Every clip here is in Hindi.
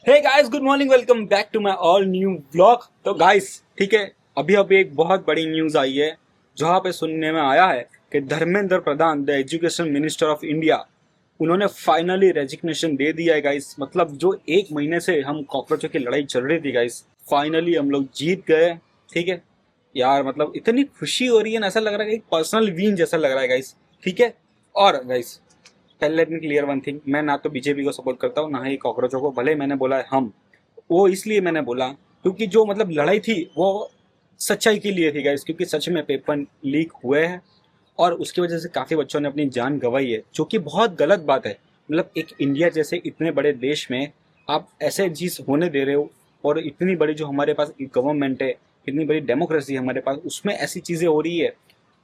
Hey guys, good morning, welcome back to my all new vlog. तो गाइस, ठीक है, अभी अभी एक बहुत बड़ी न्यूज आई है जहां पे सुनने में आया है कि Dharmendra Pradhan, the education minister of India, उन्होंने फाइनली रेजिग्नेशन दे दिया है गाइस। मतलब जो एक महीने से हम कॉकरोचों की लड़ाई चल रही थी गाइस, फाइनली हम लोग जीत गए। ठीक है यार, मतलब इतनी खुशी हो रही है ना, ऐसा लग रहा है कि एक पर्सनल विन जैसा लग रहा है गाइस। ठीक है। और गाइस, पहले let me clear one thing, मैं ना तो बीजेपी को सपोर्ट करता हूँ ना ही कॉकरोचों को। भले मैंने बोला है हम, वो इसलिए मैंने बोला क्योंकि जो मतलब लड़ाई थी वो सच्चाई के लिए थी गाइस, क्योंकि सच में पेपर लीक हुए हैं और उसकी वजह से काफ़ी बच्चों ने अपनी जान गंवाई है, जो कि बहुत गलत बात है। मतलब एक इंडिया जैसे इतने बड़े देश में आप ऐसे चीज़ होने दे रहे हो, और इतनी बड़ी जो हमारे पास गवर्नमेंट है, इतनी बड़ी डेमोक्रेसी है हमारे पास, उसमें ऐसी चीज़ें हो रही है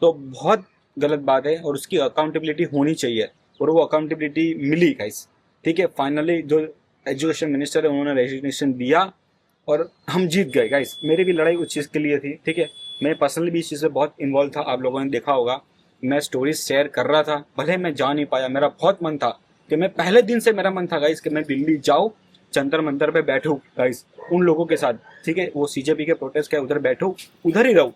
तो बहुत गलत बात है और उसकी अकाउंटेबिलिटी होनी चाहिए। और वो अकाउंटेबिलिटी मिली गाइस। ठीक है, फाइनली जो एजुकेशन मिनिस्टर है उन्होंने रेजिग्नेशन दिया और हम जीत गए गाइस। मेरी भी लड़ाई उस चीज़ के लिए थी। ठीक है, मैं पर्सनली भी इस चीज़ में बहुत इन्वॉल्व था, आप लोगों ने देखा होगा। मैं स्टोरीज शेयर कर रहा था, भले मैं जा नहीं पाया, मेरा बहुत मन था कि मैं पहले दिन से मेरा मन था गाइस कि मैं दिल्ली जाऊँ, जंतर मंतर पे बैठूँ गाइस उन लोगों के साथ। ठीक है, वो सीजेपी के प्रोटेस्ट के उधर बैठूँ, उधर ही रहूँ।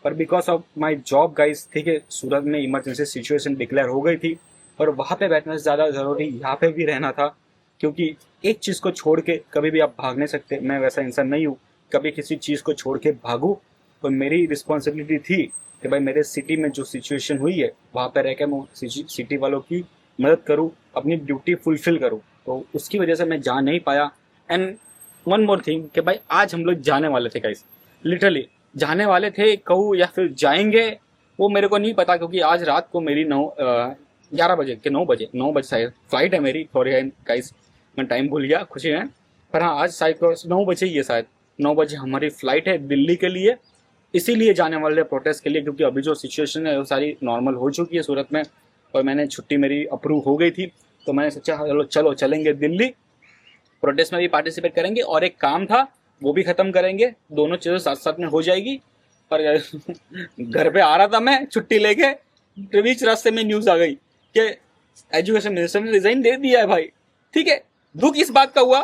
पर because of my job guys, ठीक है, सूरत में इमरजेंसी सिचुएशन डिक्लेयर हो गई थी और वहाँ पे बैठने से ज़्यादा ज़रूरी यहाँ पे भी रहना था, क्योंकि एक चीज़ को छोड़ के कभी भी आप भाग नहीं सकते। मैं वैसा इंसान नहीं हूँ कभी किसी चीज़ को छोड़ के भागूँ। तो मेरी रिस्पॉन्सिबिलिटी थी कि भाई मेरे सिटी में जो सिचुएशन हुई है वहाँ पे रह के मैं सिटी वालों की मदद करूँ, अपनी ड्यूटी फुलफिल करूँ। तो उसकी वजह से मैं जा नहीं पाया। एंड वन मोर थिंग कि भाई आज हम लोग जाने वाले थे गाइस, लिटरली जाने वाले थे, कहूँ या फिर जाएंगे वो मेरे को नहीं पता, क्योंकि आज रात को मेरी 11 बजे के 9 बजे शायद फ्लाइट है मेरी। सॉरी गाइस, मैं टाइम भूल गया खुशी में। पर हाँ, आज शायद 9 बजे ही है, शायद 9 बजे हमारी फ्लाइट है दिल्ली के लिए। इसीलिए जाने वाले प्रोटेस्ट के लिए, क्योंकि अभी जो सिचुएशन है वो सारी नॉर्मल हो चुकी है सूरत में और मैंने छुट्टी मेरी अप्रूव हो गई थी। तो मैंने सोचा चलो चलो चलेंगे दिल्ली, प्रोटेस्ट में भी पार्टिसिपेट करेंगे और एक काम था वो भी खत्म करेंगे, दोनों चीज़ें साथ साथ में हो जाएगी। पर घर पे आ रहा था मैं छुट्टी लेके, बीच रास्ते में न्यूज़ आ गई कि एजुकेशन मिनिस्टर ने रिजाइन दे दिया है भाई। ठीक है, दुख इस बात का हुआ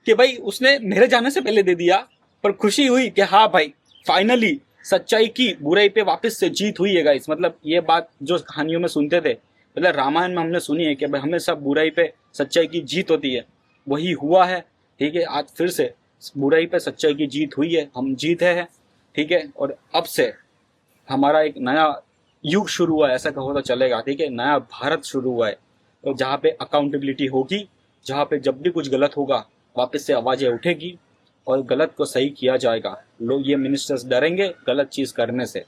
कि भाई उसने मेरे जाने से पहले दे दिया, पर खुशी हुई कि हाँ भाई फाइनली सच्चाई की बुराई पे वापस से जीत हुई है गाइस। मतलब ये बात जो कहानियों में सुनते थे, मतलब रामायण में हमने सुनी है कि भाई हमेशा बुराई पे सच्चाई की जीत होती है, वही हुआ है। ठीक है, आज फिर से बुराई पे सच्चाई की जीत हुई है, हम जीते हैं। ठीक है, और अब से हमारा एक नया युग शुरू हुआ है, ऐसा कहो तो चलेगा। ठीक है, नया भारत शुरू हुआ है, तो जहाँ पे अकाउंटेबिलिटी होगी, जहाँ पे जब भी कुछ गलत होगा वापस से आवाज़ें उठेगी और गलत को सही किया जाएगा। लोग, ये मिनिस्टर्स डरेंगे गलत चीज़ करने से।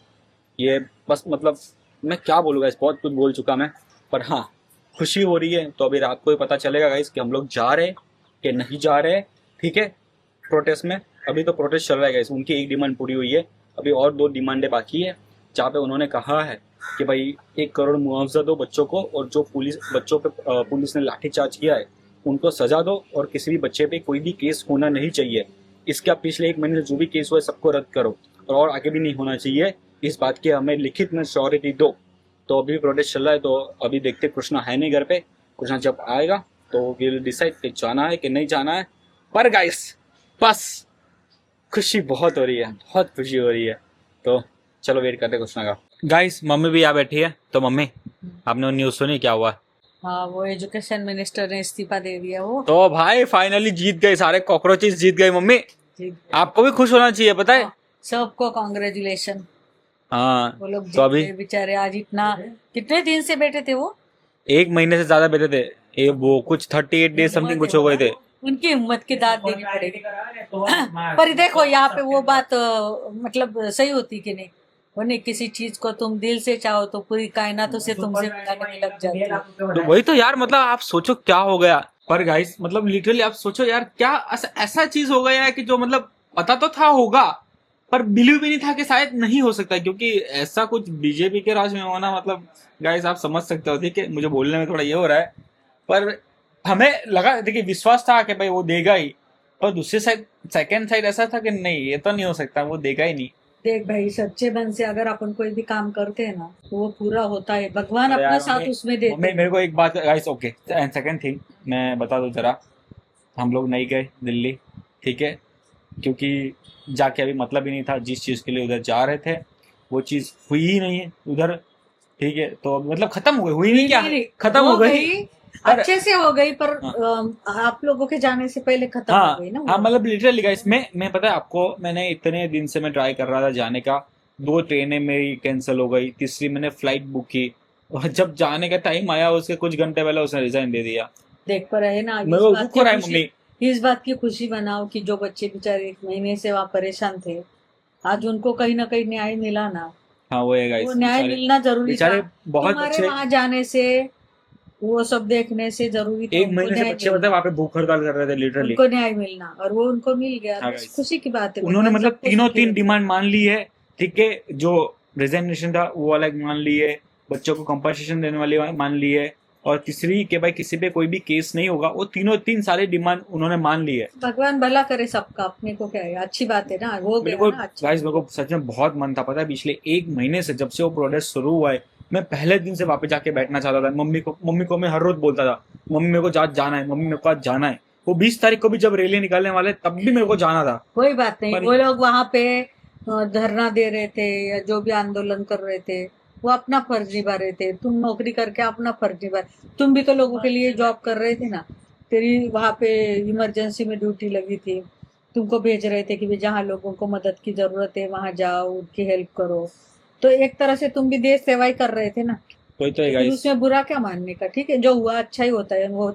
ये बस मतलब मैं क्या बोलूँगा, इस बहुत कुछ बोल चुका मैं। पर हाँ, खुशी हो रही है। तो अभी रात को ही पता चलेगा गाइस कि हम लोग जा रहे कि नहीं जा रहे। ठीक है, प्रोटेस्ट में अभी तो प्रोटेस्ट चल रहा है गाइस, उनकी एक डिमांड पूरी हुई है, अभी और 2 डिमांडें बाकी है, जहाँ पे उन्होंने कहा है कि भाई 1 करोड़ मुआवजा दो बच्चों को, और जो पुलिस बच्चों पे पुलिस ने लाठीचार्ज किया है उनको सजा दो, और किसी भी बच्चे पे कोई भी केस होना नहीं चाहिए। इसका पिछले 1 महीने से जो भी केस हुआ है सबको रद्द करो, और आगे भी नहीं होना चाहिए। इस बात की हमें लिखित में श्योरिटी दो। तो अभी प्रोटेस्ट चल रहा है, तो अभी देखते, कृष्णा है नहीं घर पे, कृष्णा जब आएगा तो विल डिसाइड कि जाना है कि नहीं जाना है। पर गाइस, बस खुशी बहुत हो रही है, बहुत खुशी हो रही है। तो चलो वेट करते कृष्णा का। गाइस, मम्मी भी यहाँ बैठी है। तो मम्मी, आपने न्यूज़ सुनी क्या हुआ? हाँ, वो एजुकेशन मिनिस्टर ने इस्तीफा दे दिया वो। तो भाई फाइनली जीत गए, सारे कॉकरोचेस जीत गए मम्मी। जीत आपको भी खुश होना चाहिए, पता है। हाँ, सबको कॉन्ग्रेचुलेशन। हाँ, वो लोग तो जीत अभी गए बेचारे। आज इतना कितने दिन से बैठे थे वो। 1 महीने से ज्यादा बैठे थे, ये वो कुछ 38 डेज समथिंग कुछ हो गए थे। उनकी हिम्मत की दाद देनी पड़ेगी। पर देखो यहाँ पे वो बात मतलब सही होती कि नहीं, वो नहीं, किसी चीज को तुम दिल से चाहो तो पूरी कायनातों से तुमसे मिलाने में लग जाती है। तो वही तो यार, मतलब आप सोचो क्या हो गया। पर गाइस, मतलब लिटरली आप सोचो यार, क्या ऐसा चीज हो गया है कि जो मतलब पता तो था होगा, पर बिलीव भी नहीं था कि शायद नहीं हो सकता, क्योंकि ऐसा कुछ बीजेपी के राज में होना, मतलब गाइस आप समझ सकते हो। ठीक है, मुझे बोलने में थोड़ा ये हो रहा है, पर हमें लगा, देखिए विश्वास था कि भाई वो देगा ही। और दूसरी साइड, सेकंड साइड ऐसा था कि नहीं, ये तो नहीं हो सकता, वो देगा ही नहीं। देख भाई, सच्चे मन से अगर अपन कोई भी काम करते हैं ना तो वो पूरा होता है, भगवान अरे अपना यार साथ उसमें देते हैं। मेरे को एक बात guys, okay, and second thing मैं बता दूं जरा, हम लोग नहीं गए दिल्ली, ठीक है, क्योंकि जाके अभी मतलब ही नहीं था। जिस चीज़ के लिए उधर जा रहे थे वो चीज़ हुई ही नहीं है उधर, ठीक है। तो मतलब खत्म हो गई, हुई नहीं, क्या खत्म हो गई। पर अच्छे से हो गई, पर हाँ, आप लोगों के जाने से पहले खत्म हो हाँ गई ना हाँ, वो। मतलब लिटरली गाइस, मैं पता है आपको, मैंने इतने दिन से मैं ट्राई कर रहा था जाने का। 2 ट्रेनें मेरी कैंसिल हो गई, तीसरी मैंने फ्लाइट बुक की, और जब जाने का टाइम आया उसके कुछ घंटे पहले उसने रिजाइन दे दिया। देख पर है ना, मेरे को दुख हो रहा है मम्मी। इस बात की खुशी मनाओ कि जो बच्चे बेचारे 1 महीने से वहां परेशान थे, आज उनको कहीं ना कहीं न्याय मिला ना। हाँ वो है वो गाइस, न्याय बेचारे, मिलना जरूरी था। बेचारे बहुत तुम्हारे अच्छे। वहां जाने से, वो सब देखने से जरूरी था 1 उनको महीने से न्याय बच्चे मतलब मिलना। वहाँ पे भूख हड़ताल कर रहे थे लिटरली। उनको न्याय मिलना, और वो उनको मिल गया, हाँ बस गाइस, खुशी की बात है। उन्होंने भगवान मतलब सबको तीनों सुखी तीन रखे। डिमांड मान ली है, ठीक है। जो रिजाइनेशन था वो अलग मान ली है, बच्चों को कंपनसेशन देने वाली मान ली है, और तीसरी कि भाई किसी पे कोई भी केस नहीं होगा, वो तीनों तीन सारे डिमांड उन्होंने मान ली है। भगवान भला करे सबका, अपने को क्या है, अच्छी बात है ना, हो मेरे गया को ना, अच्छा। गाइस, मेरे को सच में बहुत मन था, पता है, पिछले 1 महीने से जब से वो प्रोटेस्ट शुरू हुआ है, मैं पहले दिन से वहां पे जाके बैठना चाहता था। मम्मी को मैं हर रोज बोलता था, मम्मी मेरे को आज जाना है, मम्मी मेरे को आज जाना है। वो 20 तारीख को भी जब रैली निकालने वाले तब भी मेरे को जाना था। कोई बात नहीं, पर वो लोग वहां पे धरना दे रहे थे या जो भी आंदोलन कर रहे थे, वो अपना फर्ज निभा रहे थे। तुम नौकरी करके अपना फर्ज निभा, तुम भी तो लोगों के लिए जॉब कर रहे थे ना। तेरी वहां पे इमरजेंसी में ड्यूटी लगी थी, तुमको भेज रहे थे कि भी जहाँ लोगों को मदद की जरूरत है वहां जाओ, उनकी हेल्प करो। तो एक तरह से तुम भी देश सेवा ही कर रहे थे ना। कोई तो है लेकिन गाइस। उसमें बुरा क्या मानने का, ठीक है, जो हुआ अच्छा ही होता है। वो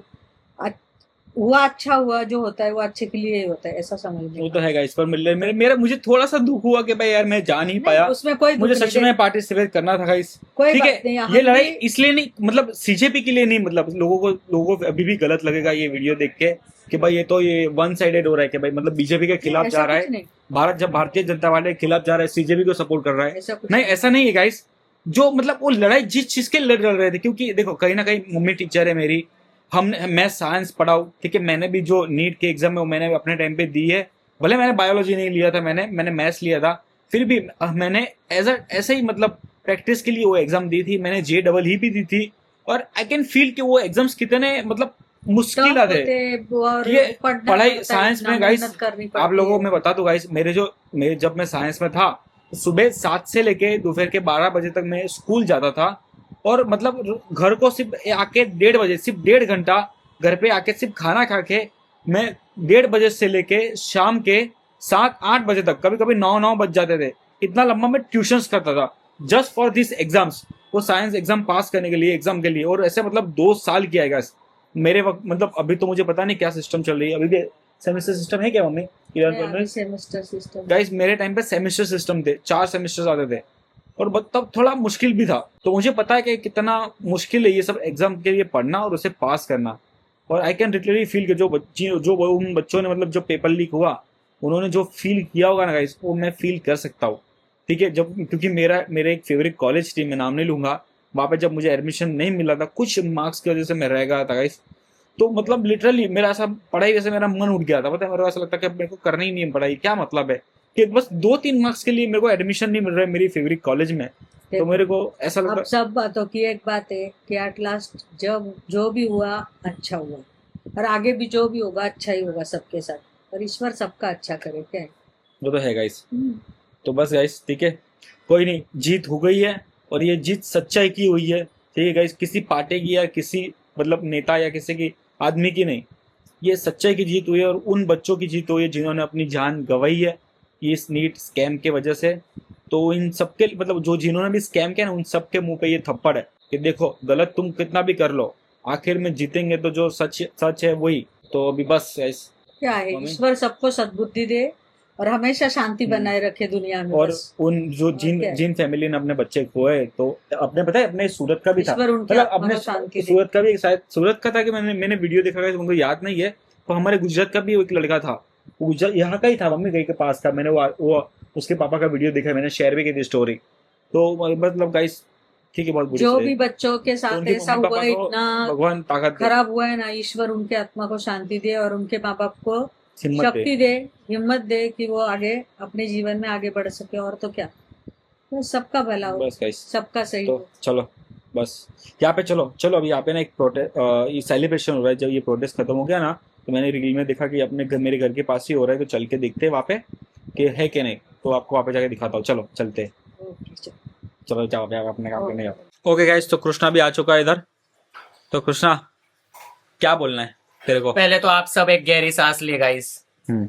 हुआ अच्छा हुआ, जो होता है वो अच्छे के लिए ही होता है, ऐसा समझने वो का। तो है गाइस, पर मेरा मुझे थोड़ा सा दुख हुआ कि भाई यार मैं जा नहीं नहीं, पाया। उसमें कोई मुझे दुख नहीं, सच में पार्टिसिपेट करना था गाइस, कोई ठीक है। बात नहीं, ये हम लड़ाई भी। इसलिए नहीं, मतलब सीजेपी के लिए नहीं, मतलब लोगों को अभी भी गलत लगेगा ये वीडियो देख के कि भाई ये तो ये वन साइडेड हो रहा है, कि भाई मतलब बीजेपी के नहीं, खिलाफ ऐसा जा रहा कुछ है। नहीं, भारत जब भारतीय जनता पार्टी के खिलाफ जा रहा है, सीजेपी को सपोर्ट कर रहा है। ऐसा कुछ नहीं, नहीं। ऐसा नहीं है गाइस। जो मतलब वो लड़ाई जिस चीज के लड़ रहे थे, क्योंकि देखो कहीं ना कहीं मम्मी टीचर है मेरी, मैं साइंस पढ़ाऊँ, ठीक है। मैंने भी जो नीट के एग्जाम है वो मैंने अपने टाइम पे दी है। भले मैंने बायोलॉजी नहीं लिया था, मैंने मैथ्स लिया था, फिर भी मैंने ऐसे ही मतलब प्रैक्टिस के लिए वो एग्जाम दी थी। मैंने जे डबल ही भी दी थी, और आई कैन फील कि वो एग्जाम्स कितने मतलब मुश्किल टफ थे। होते, और ये पढ़ना पढ़ाई पड़ता है, साइंस इतना में गाइस, मेहनत करनी आप पड़ती लोगों है। को मैं बता दूं गाइस, मेरे जब मैं साइंस में था, तो सुबह 7 से लेके दोपहर के 12 बजे तक मैं स्कूल जाता था। और मतलब घर को सिर्फ आके 1:30 बजे, सिर्फ 1.5 घंटा घर पे आके सिर्फ खाना खा के, मैं 1:30 बजे से लेके शाम के 7-8 बजे तक, कभी कभी 9 बज जाते थे, इतना लंबा मैं ट्यूशंस करता था जस्ट फॉर दिस एग्जाम्स, वो साइंस एग्जाम पास करने के लिए, एग्जाम के लिए। और ऐसे मतलब 2 साल किया है guys। मेरे वक्त मतलब अभी तो मुझे पता नहीं क्या सिस्टम चल रही है, अभी भी सेमेस्टर सिस्टम है क्या मम्मी? मैं अभी सेमेस्टर सिस्टम। गाइस मेरे टाइम पे सेमेस्टर सिस्टम थे, 4 सेमेस्टर्स आते थे, और तब थोड़ा मुश्किल भी था। तो मुझे पता है कि कितना मुश्किल है ये सब एग्जाम के लिए पढ़ना और उसे पास करना। और आई कैन लिटरली फील कि जो उन बच्चों ने मतलब जो पेपर लीक हुआ, उन्होंने जो फील किया होगा ना गाइस, वो मैं फील कर सकता हूँ, ठीक है। जब क्योंकि मेरे एक फेवरेट कॉलेज थी, मैं नाम नहीं लूंगा, वहाँ पे जब मुझे एडमिशन नहीं मिला था कुछ मार्क्स की वजह से, मैं रह गया था गाइस। तो मतलब लिटरली मेरा ऐसा पढ़ाई वैसे मेरा मन उठ गया था, पता है, मेरे को ऐसा लगता है कि मेरे को करना ही नहीं है पढ़ाई, क्या मतलब है कि बस 2-3 मार्क्स के लिए मेरे को एडमिशन नहीं मिल रहा है मेरी फेवरेट कॉलेज में। तो मेरे को ऐसा लगता अब सब बातों की एक बात है कि एट लास्ट जब जो भी हुआ अच्छा हुआ, और आगे भी जो भी होगा अच्छा ही होगा सबके साथ, और ईश्वर सबका अच्छा करे, क्या है। वो तो है गाइस। तो बस गाइस ठीक है, कोई नहीं, जीत हो गई है, और ये जीत सच्चाई की हुई है, ठीक है गाइस। किसी पार्टी की या किसी मतलब नेता या किसी की आदमी की नहीं, ये सच्चाई की जीत हुई है, और उन बच्चों की जीत हुई है जिन्होंने अपनी जान गंवाई है इस नीट स्कैम के वजह से। तो इन सबके मतलब जो जिन्होंने भी स्कैम किया ना, उन सबके मुंह पे ये थप्पड़ है कि देखो गलत तुम कितना भी कर लो, आखिर में जीतेंगे तो जो सच सच है वही। तो अभी बस गाइस, क्या है, मम्मी। ईश्वर सबको सद्बुद्धि दे और हमेशा शांति बनाए रखे दुनिया में, और बस। उन जो और क्या है? जिन फैमिली ने अपने बच्चे खोए, तो अपने पता है अपने सूरत का भी था, ईश्वर उनकी मतलब आत्मा अपने को शांति दे। सूरत का भी, शायद सूरत का था कि मैंने वीडियो देखा था, उनको याद नहीं है। तो हमारे गुजरात का भी एक लड़का था, वो गुजरात यहाँ का ही था, मम्मी कहीं के पास था। मैंने वो उसके पापा का वीडियो देखा, मैंने शेयर भी की थी स्टोरी। तो मतलब गाइस ठीक है, बहुत बुरी जो चीज़ भी है। बच्चों के तो साथ उनके ऐसा मम्मी हुआ पापा है, को इतना भगवान ताकत दे, खराब हुआ है ना, ईश्वर उनके आत्मा को शांति दे और उनके माँ बाप को हिम्मत दे। शक्ति दे, हिम्मत दे कि वो आगे अपने जीवन में आगे बढ़ सके, और तो क्या। तो सबका भला हो, बस गाइस, सबका सही तो हो। चलो बस यहाँ पे, चलो अभी यहाँ पे ना एक प्रोटेस्ट, ये सेलिब्रेशन हो रहा है। जब ये प्रोटेस्ट खत्म हो गया ना, तो मैंने रील में देखा कि अपने घर, मेरे घर के पास ही हो रहा है, तो चल के देखते हैं वहाँ पे कि है कि नहीं। तो आपको वहाँ पे जाके दिखाता हूँ, चलो चलते हैं। ओके, चलो। चलो जाओ आप अपने काम करने जाओ। ओके गाइस, तो कृष्णा भी आ चुका है इधर। तो कृष्णा क्या बोलना है तेरे को? पहले तो आप सब एक गहरी सांस लिए गाइस। ले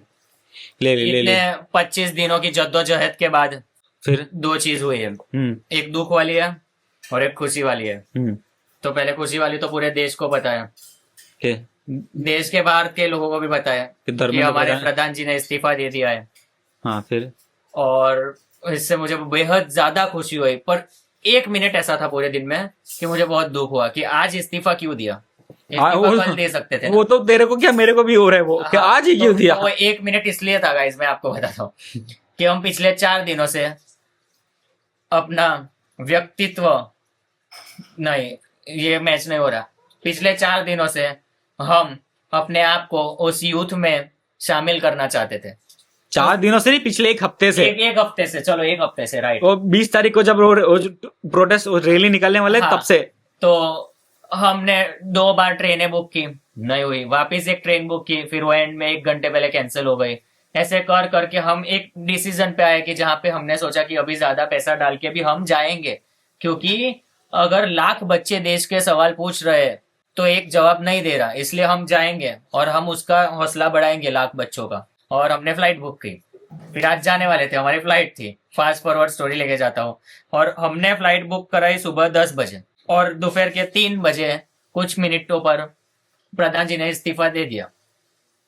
ले ले इतने ले। 25 दिनों की जद्दोजहद के बाद फिर 2 चीज हुई है, एक दुख वाली है और एक खुशी वाली है। तो पहले खुशी वाली तो पूरे देश को बताया, के देश के बाहर के लोगों को भी बताया कि कि धर्मेंद्र हमारे प्रधान। प्रधान जी ने इस्तीफा दे दिया है। हाँ फिर और इससे मुझे बेहद ज्यादा खुशी हुई, पर 1 मिनट ऐसा था पूरे दिन में कि मुझे बहुत दुख हुआ कि आज इस्तीफा क्यों दिया। हाँ, इस्तीफा कल दे सकते थे ना। वो तो तेरे को क्या, मेरे को भी हो रहा है वो कि हाँ, आज ही क्यों तो दिया। वो 1 मिनट इसलिए था गाइस, मैं आपको बताता हूँ कि हम पिछले 4 दिनों से अपना व्यक्तित्व, नहीं ये मैच नहीं हो रहा, पिछले 4 दिनों से हम अपने आप को उस यूथ में शामिल करना चाहते थे। 4 दिनों से नहीं, पिछले 1 हफ्ते से। एक हफ्ते से, चलो 1 हफ्ते से, राइट। वो 20 तारीख को जब प्रोटेस्ट रैली निकलने वाले हाँ, तब से। तो हमने 2 बार ट्रेनें बुक की, नहीं हुई, वापस एक ट्रेन बुक की, फिर वो एंड में 1 घंटे पहले कैंसिल हो गई। ऐसे कर करके हम एक डिसीजन पे आए कि जहां पे हमने सोचा कि अभी ज्यादा पैसा डाल के भी हम जाएंगे, क्योंकि अगर लाख बच्चे देश के सवाल पूछ रहे हैं तो एक जवाब नहीं दे रहा, इसलिए हम जाएंगे और हम उसका हौसला बढ़ाएंगे लाख बच्चों का। और हमने फ्लाइट बुक की, फिर आज जाने वाले थे, हमारी फ्लाइट थी, फास्ट फॉरवर्ड स्टोरी लेके जाता हूँ। और हमने फ्लाइट बुक कराई सुबह 10 बजे और दोपहर के 3 बजे कुछ मिनटों पर प्रधान जी ने इस्तीफा दे दिया,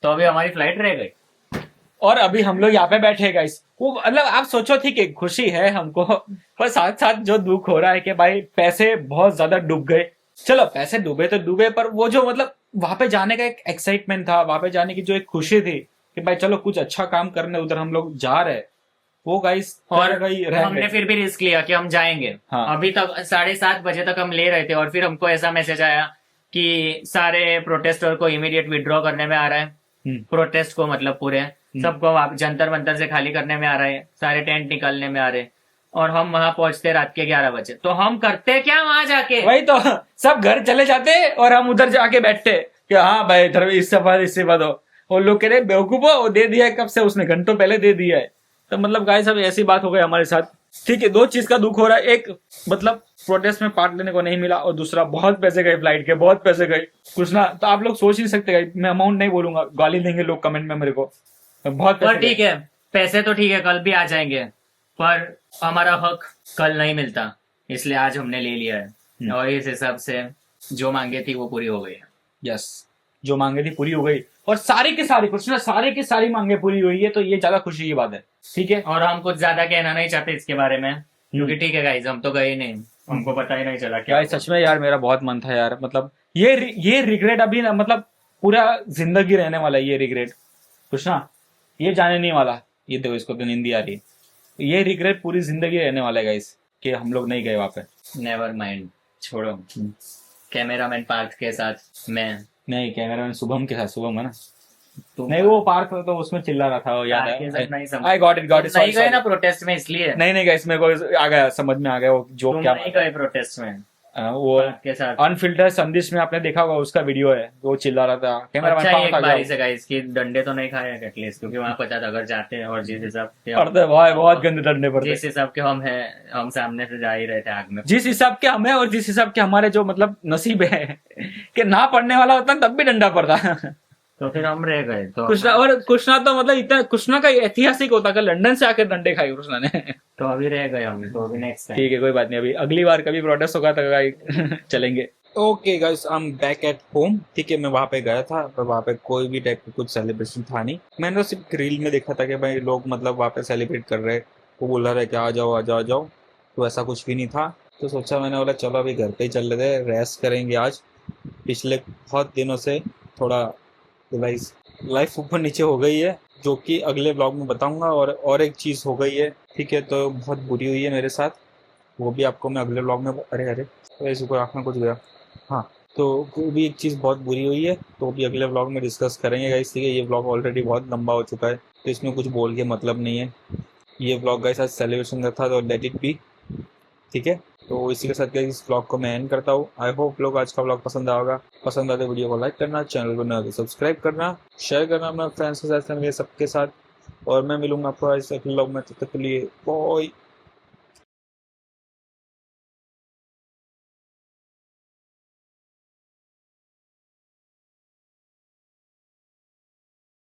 तो अभी हमारी फ्लाइट रह गई। और अभी हम लोग यहाँ पे बैठे गाइस, वो मतलब आप सोचो, ठीक है खुशी है हमको, पर साथ साथ जो दुख हो रहा है कि भाई पैसे बहुत ज्यादा डूब गए। चलो पैसे डूबे तो डूबे, पर वो जो मतलब वहां पे जाने का एक एक्साइटमेंट था, वहां पे जाने की जो एक खुशी थी कि भाई चलो कुछ अच्छा काम करने उधर हम लोग जा रहे, वो गाइस और रह हमने गए। फिर भी रिस्क लिया कि हम जाएंगे। हाँ। अभी तक 7:30 बजे तक हम ले रहे थे और फिर हमको ऐसा मैसेज आया कि सारे प्रोटेस्टर को इमीडिएट विड्रॉ करने में आ रहा है। प्रोटेस्ट को मतलब पूरे सबको जंतर मंतर से खाली करने में आ रहा है, सारे टेंट निकालने में आ रहे, और हम वहां पहुंचते रात के 11 बजे। तो हम करते क्या वहां जाके? वही तो, सब घर चले जाते और हम उधर जाके बैठते कि हाँ भाई इधर इससे बाद हो। वो लोग कह रहे बेवकूफ हो, वो दे दिया है कब से, उसने घंटों पहले दे दिया है। तो मतलब गाइस अब ऐसी बात हो गई हमारे साथ। ठीक है, 2 चीज का दुख हो रहा है, एक मतलब प्रोटेस्ट में पार्ट लेने को नहीं मिला, और दूसरा बहुत पैसे गए फ्लाइट के, बहुत पैसे गए। कुछ ना, तो आप लोग सोच नहीं सकते गाइस, मैं अमाउंट नहीं बोलूंगा, गाली देंगे लोग कमेंट में मेरे को, बहुत पर पैसे ठीक है, पैसे तो ठीक है कल भी आ जाएंगे, पर हमारा हक कल नहीं मिलता, इसलिए आज हमने ले लिया है। और इस हिसाब से जो मांगे थी वो पूरी हो गई है। यस, जो मांगे थी पूरी हो गई, और सारी की सारी, कुछ ना सारी की सारी मांगे पूरी हुई है, तो ये ज्यादा खुशी की बात है। ठीक है, और हम कुछ ज्यादा कहना नहीं चाहते इसके बारे में, क्योंकि ठीक है गाइस, हम तो गए नहीं, हमको पता ही नहीं चला क्या। यार सच में यार मेरा बहुत मन था यार, मतलब ये रिग्रेट अभी ना, मतलब पूरा जिंदगी रहने वाला है ये रिग्रेट। कुछ ना, ये जाने नहीं वाला। ये देखो, इसको तो नींद आ रही है। ये रिग्रेट पूरी जिंदगी रहने वाला है गाइस, कि हम लोग नहीं गए वहां पे। नेवर माइंड, छोड़ो। कैमरामैन पार्थ के साथ मैं नहीं, कैमरामैन शुभम के साथ, शुभम है ना, तुम नहीं वो पार्क तो उसमें चिल्ला रहा था, वो याद पार्थ के साथ नहीं है। समझ- आई गॉट इट नहीं गए ना प्रोटेस्ट में, इसलिए नहीं नहीं गाइस, मेरे को आ गया, समझ में आ गया वो जो तुम क्या नहीं गए प्रोटेस्ट में वो पार्थ के साथ। अनफिल्टर संदेश में आपने देखा होगा, उसका वीडियो है, वो चिल्ला रहा था। कैमरामैन अच्छा, एक पार्थ आ बारी गया। से गाइस की डंडे तो नहीं खाए एटलीस्ट, क्योंकि वहां पता था अगर जाते हैं और जिस हिसाब से पड़ते भाई, बहुत गंदे डंडे पड़ते। जिस हिसाब के हम हैं, हम सामने से जा ही रहे थे आग में। जिस हिसाब के हमें और जिस हिसाब के हमारे जो मतलब नसीब है कि ना पढ़ने वाला होता तब भी डंडा पड़ता। तो फिर हम रह गए। तो कृष्णा, और कृष्णा तो मतलब इतना, कृष्णा का ऐतिहासिक होता कि लंदन से आकर डंडे खाए कृष्णा ने। तो अभी रह गए हम, तो अभी नेक्स्ट टाइम। ठीक है, कोई बात नहीं, अभी अगली बार कभी प्रोटेस्ट होगा तो गाइस चलेंगे। Okay guys, I am back at home. ठीक है, मैं वहां पे गया था, पर वहां पे कोई भी टाइप का कुछ सेलिब्रेशन था नहीं। मैंने तो सिर्फ रील में देखा था कि भाई लोग मतलब वहां पे सेलिब्रेट कर रहे, वो बोल रहे कि आ जाओ आ जाओ आ जाओ, तो ऐसा कुछ भी नहीं था। तो सोचा, मैंने बोला चलो अभी घर पे ही चल रहे, रेस्ट करेंगे आज। पिछले बहुत दिनों से थोड़ा लाइफ ऊपर नीचे हो गई है, जो कि अगले ब्लॉग में बताऊंगा। और एक चीज़ हो गई है, ठीक है, तो बहुत बुरी हुई है मेरे साथ, वो भी आपको मैं अगले ब्लॉग में, अरे तो इसी को आँख में कुछ गया, हाँ, तो वो भी एक चीज़ बहुत बुरी हुई है, तो भी अगले ब्लॉग में डिस्कस करेंगे गाइस। ठीक है, ये ब्लॉग ऑलरेडी बहुत लंबा हो चुका है, तो इसमें कुछ बोल के मतलब नहीं है। ये ब्लॉग गाइस आज सेलिब्रेशन का था, तो लेट इट बी। ठीक है, तो इसी के साथ guys, इस ब्लॉग को मैं एंड करता हूँ। आई होप लोग आज का ब्लॉग पसंद आएगा। पसंद आते वीडियो को लाइक करना, चैनल को ना सब्सक्राइब करना, शेयर करना अपने फ्रेंड्स के साथ, फैमिली सबके साथ। और मैं मिलूंगा आपको ऐसे ब्लॉग में, तब तक के लिए बाय।